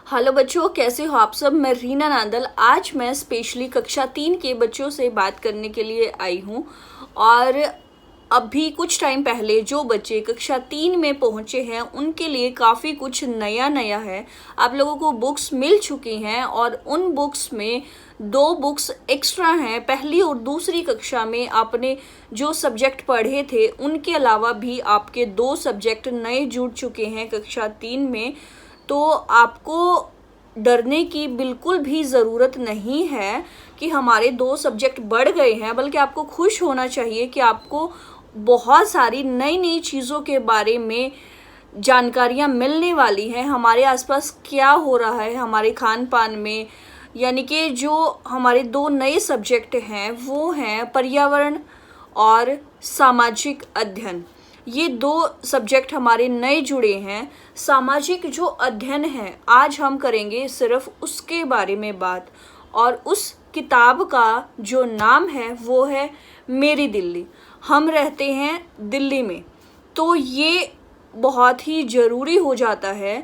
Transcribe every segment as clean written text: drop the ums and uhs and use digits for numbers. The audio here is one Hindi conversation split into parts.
हेलो बच्चों, कैसे हो आप सब। मैं रीना नांदल। आज मैं स्पेशली कक्षा 3 के बच्चों से बात करने के लिए आई हूँ। और अभी कुछ टाइम पहले जो बच्चे कक्षा 3 में पहुँचे हैं उनके लिए काफ़ी कुछ नया नया है। आप लोगों को बुक्स मिल चुकी हैं और उन बुक्स में 2 बुक्स एक्स्ट्रा हैं। पहली और दूसरी कक्षा में आपने जो सब्जेक्ट पढ़े थे उनके अलावा भी आपके 2 सब्जेक्ट नए जुड़ चुके हैं कक्षा 3 में। तो आपको डरने की बिल्कुल भी ज़रूरत नहीं है कि हमारे 2 सब्जेक्ट बढ़ गए हैं, बल्कि आपको खुश होना चाहिए कि आपको बहुत सारी नई नई चीज़ों के बारे में जानकारियाँ मिलने वाली हैं। हमारे आसपास क्या हो रहा है हमारे खान पान में, यानी कि जो हमारे 2 नए सब्जेक्ट हैं वो हैं पर्यावरण और सामाजिक अध्ययन। ये 2 सब्जेक्ट हमारे नए जुड़े हैं। सामाजिक जो अध्ययन है आज हम करेंगे सिर्फ उसके बारे में बात, और उस किताब का जो नाम है वो है मेरी दिल्ली। हम रहते हैं दिल्ली में, तो ये बहुत ही ज़रूरी हो जाता है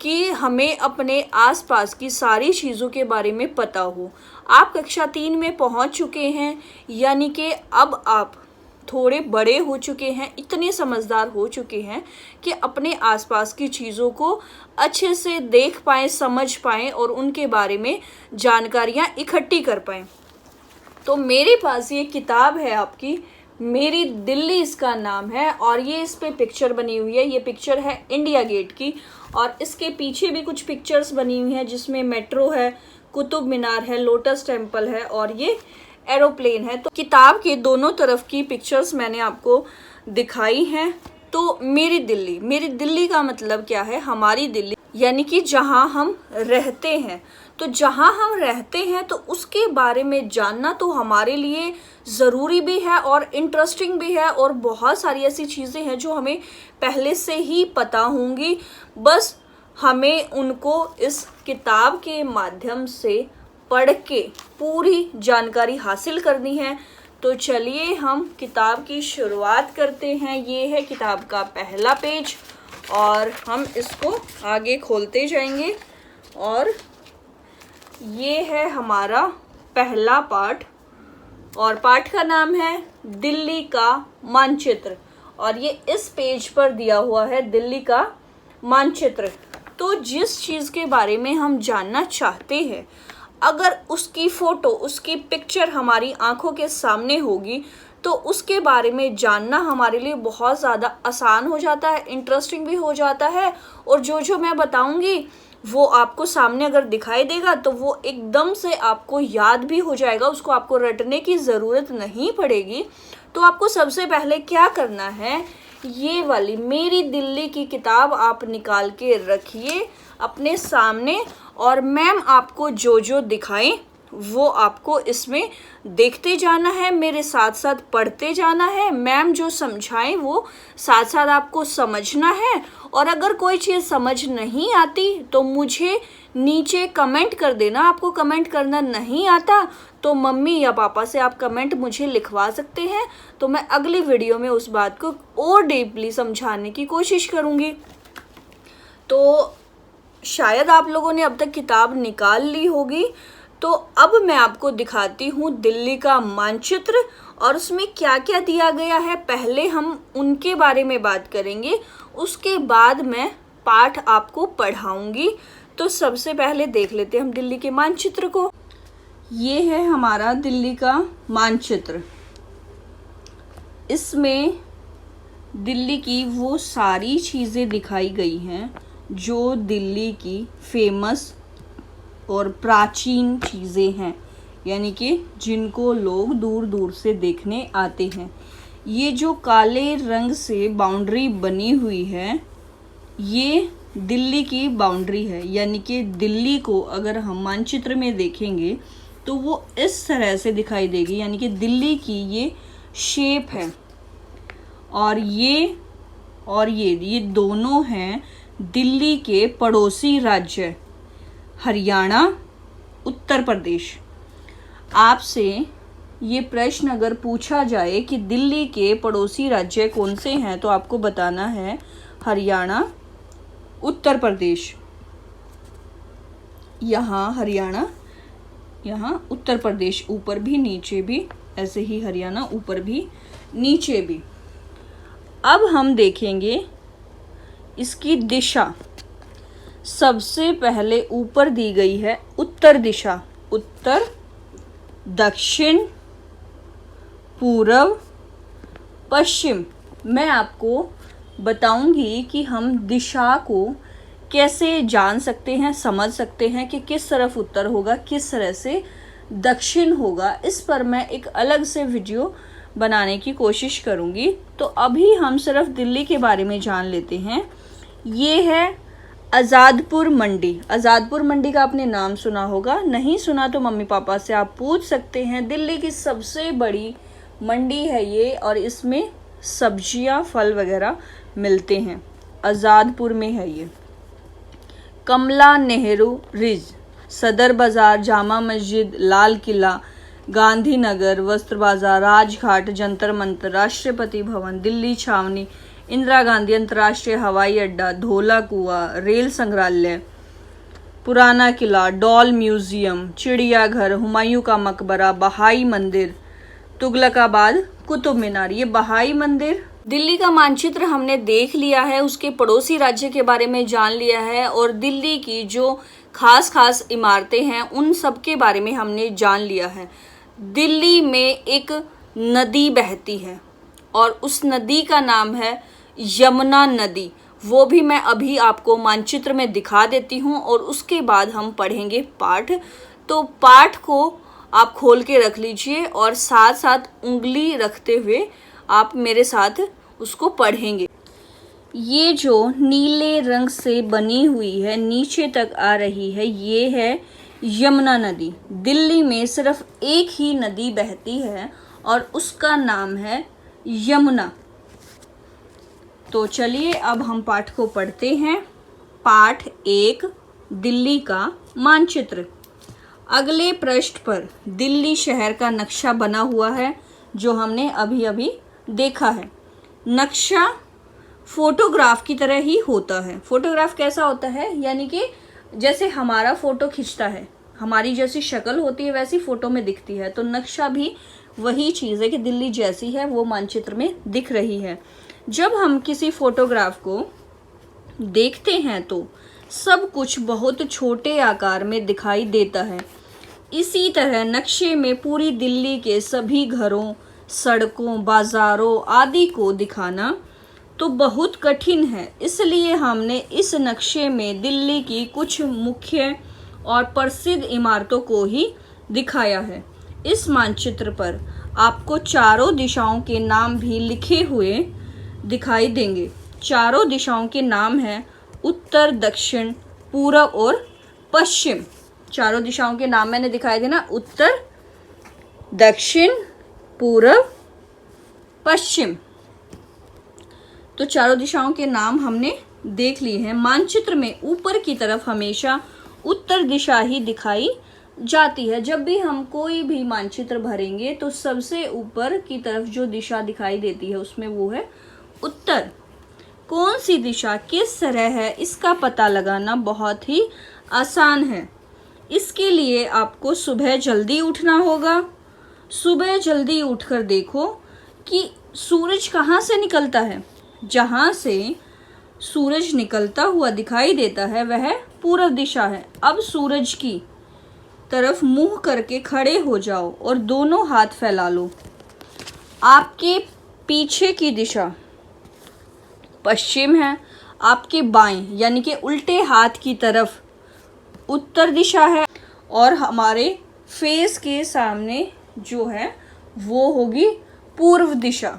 कि हमें अपने आसपास की सारी चीज़ों के बारे में पता हो। आप कक्षा 3 में पहुंच चुके हैं, यानी कि अब आप थोड़े बड़े हो चुके हैं, इतने समझदार हो चुके हैं कि अपने आसपास की चीज़ों को अच्छे से देख पाएँ, समझ पाएँ और उनके बारे में जानकारियाँ इकट्ठी कर पाएँ। तो मेरे पास ये किताब है आपकी मेरी दिल्ली, इसका नाम है, और ये इस पे पिक्चर बनी हुई है। ये पिक्चर है इंडिया गेट की, और इसके पीछे भी कुछ पिक्चर्स बनी हुई हैं जिसमें मेट्रो है, कुतुब मीनार है, लोटस टेम्पल है और ये एरोप्लेन है। तो किताब के दोनों तरफ की पिक्चर्स मैंने आपको दिखाई हैं। तो मेरी दिल्ली का मतलब क्या है? हमारी दिल्ली, यानी कि जहाँ हम रहते हैं। तो जहाँ हम रहते हैं तो उसके बारे में जानना तो हमारे लिए ज़रूरी भी है और इंटरेस्टिंग भी है, और बहुत सारी ऐसी चीज़ें हैं जो हमें पहले से ही पता होंगी, बस हमें उनको इस किताब के माध्यम से पढ़ के पूरी जानकारी हासिल करनी है। तो चलिए हम किताब की शुरुआत करते हैं। ये है किताब का पहला पेज और हम इसको आगे खोलते जाएंगे, और ये है हमारा पहला पाठ, और पाठ का नाम है दिल्ली का मानचित्र, और ये इस पेज पर दिया हुआ है दिल्ली का मानचित्र। तो जिस चीज़ के बारे में हम जानना चाहते हैं, अगर उसकी फ़ोटो, उसकी पिक्चर हमारी आंखों के सामने होगी तो उसके बारे में जानना हमारे लिए बहुत ज़्यादा आसान हो जाता है, इंटरेस्टिंग भी हो जाता है, और जो मैं बताऊंगी वो आपको सामने अगर दिखाई देगा तो वो एकदम से आपको याद भी हो जाएगा, उसको आपको रटने की ज़रूरत नहीं पड़ेगी। तो आपको सबसे पहले क्या करना है, ये वाली मेरी दिल्ली की किताब आप निकाल के रखिए अपने सामने, और मैम आपको जो दिखाएं वो आपको इसमें देखते जाना है, मेरे साथ साथ पढ़ते जाना है। मैम जो समझाएं वो साथ साथ आपको समझना है, और अगर कोई चीज़ समझ नहीं आती तो मुझे नीचे कमेंट कर देना। आपको कमेंट करना नहीं आता तो मम्मी या पापा से आप कमेंट मुझे लिखवा सकते हैं, तो मैं अगली वीडियो में उस बात को और डीपली समझाने की कोशिश करूँगी। तो शायद आप लोगों ने अब तक किताब निकाल ली होगी। तो अब मैं आपको दिखाती हूँ दिल्ली का मानचित्र, और उसमें क्या क्या दिया गया है। पहले हम उनके बारे में बात करेंगे, उसके बाद मैं पाठ आपको पढ़ाऊँगी। तो सबसे पहले देख लेते हैं हम दिल्ली के मानचित्र को। ये है हमारा दिल्ली का मानचित्र। इसमें दिल्ली की वो सारी चीज़ें दिखाई गई हैं जो दिल्ली की फेमस और प्राचीन चीज़ें हैं, यानी कि जिनको लोग दूर दूर से देखने आते हैं। ये जो काले रंग से बाउंड्री बनी हुई है ये दिल्ली की बाउंड्री है, यानी कि दिल्ली को अगर हम मानचित्र में देखेंगे तो वो इस तरह से दिखाई देगी, यानी कि दिल्ली की ये शेप है। और ये दोनों हैं दिल्ली के पड़ोसी राज्य हरियाणा, उत्तर प्रदेश। आपसे ये प्रश्न अगर पूछा जाए कि दिल्ली के पड़ोसी राज्य कौन से हैं, तो आपको बताना है हरियाणा, उत्तर प्रदेश। यहाँ हरियाणा, यहाँ उत्तर प्रदेश, ऊपर भी नीचे भी, ऐसे ही हरियाणा ऊपर भी नीचे भी। अब हम देखेंगे इसकी दिशा। सबसे पहले ऊपर दी गई है उत्तर दिशा, उत्तर, दक्षिण, पूर्व, पश्चिम। मैं आपको बताऊंगी कि हम दिशा को कैसे जान सकते हैं, समझ सकते हैं कि किस तरफ उत्तर होगा, किस तरह से दक्षिण होगा। इस पर मैं एक अलग से वीडियो बनाने की कोशिश करूंगी। तो अभी हम सिर्फ दिल्ली के बारे में जान लेते हैं। ये है आज़ादपुर मंडी। आज़ादपुर मंडी का आपने नाम सुना होगा, नहीं सुना तो मम्मी पापा से आप पूछ सकते हैं। दिल्ली की सबसे बड़ी मंडी है ये, और इसमें सब्जियां, फल वगैरह मिलते हैं। आज़ादपुर में है ये। कमला नेहरू रिज, सदर बाज़ार, जामा मस्जिद, लाल किला, गांधीनगर, वस्त्र बाजार, राजघाट, जंतर मंतर, राष्ट्रपति भवन, दिल्ली छावनी, इंदिरा गांधी अंतर्राष्ट्रीय हवाई अड्डा, धौला कुआं, रेल संग्रहालय, पुराना किला, डॉल म्यूजियम, चिड़ियाघर, हुमायूं का मकबरा, बहाई मंदिर, तुगलकाबाद, कुतुब मीनार। ये बहाई मंदिर। दिल्ली का मानचित्र हमने देख लिया है, उसके पड़ोसी राज्य के बारे में जान लिया है, और दिल्ली की जो खास खास इमारतें हैं उन सब के बारे में हमने जान लिया है। दिल्ली में एक नदी बहती है और उस नदी का नाम है यमुना नदी। वो भी मैं अभी आपको मानचित्र में दिखा देती हूँ, और उसके बाद हम पढ़ेंगे पाठ। तो पाठ को आप खोल के रख लीजिए और साथ साथ उंगली रखते हुए आप मेरे साथ उसको पढ़ेंगे। ये जो नीले रंग से बनी हुई है, नीचे तक आ रही है, ये है यमुना नदी। दिल्ली में सिर्फ एक ही नदी बहती है और उसका नाम है यमुना। तो चलिए अब हम पाठ को पढ़ते हैं। पाठ 1, दिल्ली का मानचित्र। अगले पृष्ठ पर दिल्ली शहर का नक्शा बना हुआ है, जो हमने अभी अभी देखा है। नक्शा फोटोग्राफ की तरह ही होता है। फोटोग्राफ कैसा होता है, यानी कि जैसे हमारा फोटो खींचता है, हमारी जैसी शक्ल होती है वैसी फोटो में दिखती है। तो नक्शा भी वही चीज़ है कि दिल्ली जैसी है वो मानचित्र में दिख रही है। जब हम किसी फोटोग्राफ को देखते हैं तो सब कुछ बहुत छोटे आकार में दिखाई देता है। इसी तरह नक्शे में पूरी दिल्ली के सभी घरों, सड़कों, बाजारों आदि को दिखाना तो बहुत कठिन है। इसलिए हमने इस नक्शे में दिल्ली की कुछ मुख्य और प्रसिद्ध इमारतों को ही दिखाया है। इस मानचित्र पर आपको चारों दिशाओं के नाम भी लिखे हुए दिखाई देंगे। चारों दिशाओं के नाम हैं उत्तर, दक्षिण, पूर्व और पश्चिम। चारों दिशाओं के नाम मैंने दिखाई दिए ना, उत्तर, दक्षिण, पूर्व, पश्चिम। तो चारों दिशाओं के नाम हमने देख लिए हैं। मानचित्र में ऊपर की तरफ हमेशा उत्तर दिशा ही दिखाई जाती है। जब भी हम कोई भी मानचित्र भरेंगे तो सबसे ऊपर की तरफ जो दिशा दिखाई देती है उसमें वो है उत्तर। कौन सी दिशा किस तरह है, इसका पता लगाना बहुत ही आसान है। इसके लिए आपको सुबह जल्दी उठना होगा। सुबह जल्दी उठकर देखो कि सूरज कहाँ से निकलता है। जहाँ से सूरज निकलता हुआ दिखाई देता है वह पूर्व दिशा है। अब सूरज की तरफ मुंह करके खड़े हो जाओ और दोनों हाथ फैला लो। आपके पीछे की दिशा पश्चिम है, आपके बाएं यानी कि उल्टे हाथ की तरफ उत्तर दिशा है, और हमारे फेस के सामने जो है वो होगी पूर्व दिशा।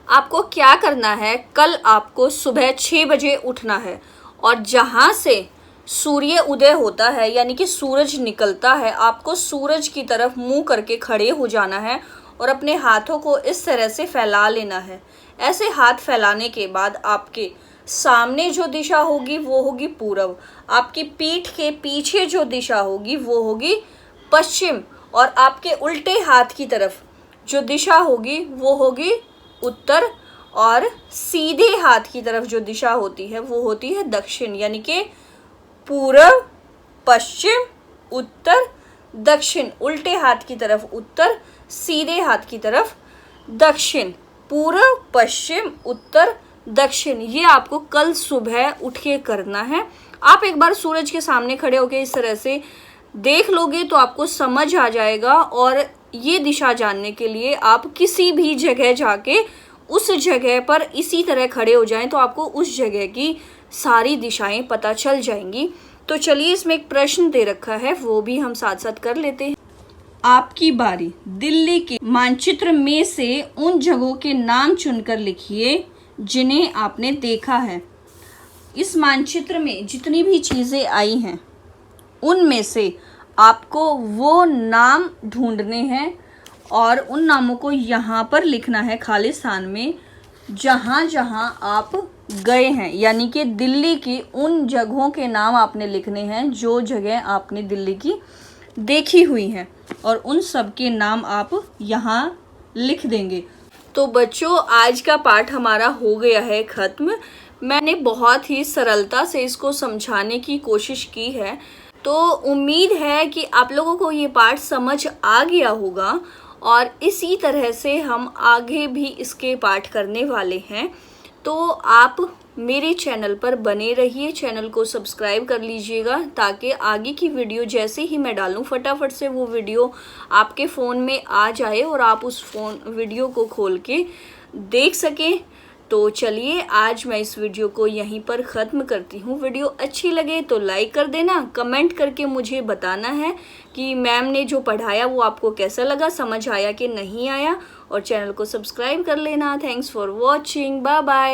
आपको क्या करना है, कल आपको सुबह 6 बजे उठना है और जहाँ से सूर्य उदय होता है यानी कि सूरज निकलता है, आपको सूरज की तरफ मुंह करके खड़े हो जाना है और अपने हाथों को इस तरह से फैला लेना है। ऐसे हाथ फैलाने के बाद आपके सामने जो दिशा होगी वो होगी पूर्व, आपकी पीठ के पीछे जो दिशा होगी वो होगी पश्चिम, और आपके उल्टे हाथ की तरफ जो दिशा होगी वो होगी उत्तर, और सीधे हाथ की तरफ जो दिशा होती है वो होती है दक्षिण, यानी कि पूर्व, पश्चिम, उत्तर, दक्षिण। उल्टे हाथ की तरफ उत्तर, सीधे हाथ की तरफ दक्षिण। पूर्व, पश्चिम, उत्तर, दक्षिण। ये आपको कल सुबह उठ के करना है। आप एक बार सूरज के सामने खड़े होके इस तरह से देख लोगे तो आपको समझ आ जाएगा। और ये दिशा जानने के लिए आप किसी भी जगह जाके उस जगह पर इसी तरह खड़े हो जाएं तो आपको उस जगह की सारी दिशाएं पता चल जाएंगी। तो चलिए, इसमें एक प्रश्न दे रखा है, वो भी हम साथ साथ कर लेते हैं। आपकी बारी। दिल्ली के मानचित्र में से उन जगहों के नाम चुनकर लिखिए जिन्हें आपने देखा है। इस मानचित्र में जितनी भी चीज़ें आई हैं उनमें से आपको वो नाम ढूंढने हैं और उन नामों को यहाँ पर लिखना है खाली स्थान में जहाँ जहाँ आप गए हैं। यानी कि दिल्ली की उन जगहों के नाम आपने लिखने हैं जो जगह आपने दिल्ली की देखी हुई हैं, और उन सब के नाम आप यहाँ लिख देंगे। तो बच्चों, आज का पाठ हमारा हो गया है ख़त्म। मैंने बहुत ही सरलता से इसको समझाने की कोशिश की है, तो उम्मीद है कि आप लोगों को ये पाठ समझ आ गया होगा और इसी तरह से हम आगे भी इसके पाठ करने वाले हैं। तो आप मेरे चैनल पर बने रहिए, चैनल को सब्सक्राइब कर लीजिएगा ताकि आगे की वीडियो जैसे ही मैं डालूं फटाफट से वो वीडियो आपके फ़ोन में आ जाए और आप उस वीडियो को खोल के देख सकें। तो चलिए, आज मैं इस वीडियो को यहीं पर ख़त्म करती हूँ। वीडियो अच्छी लगे तो लाइक कर देना, कमेंट करके मुझे बताना है कि मैम ने जो पढ़ाया वो आपको कैसा लगा, समझ आया कि नहीं आया, और चैनल को सब्सक्राइब कर लेना। Thanks for watching, bye bye.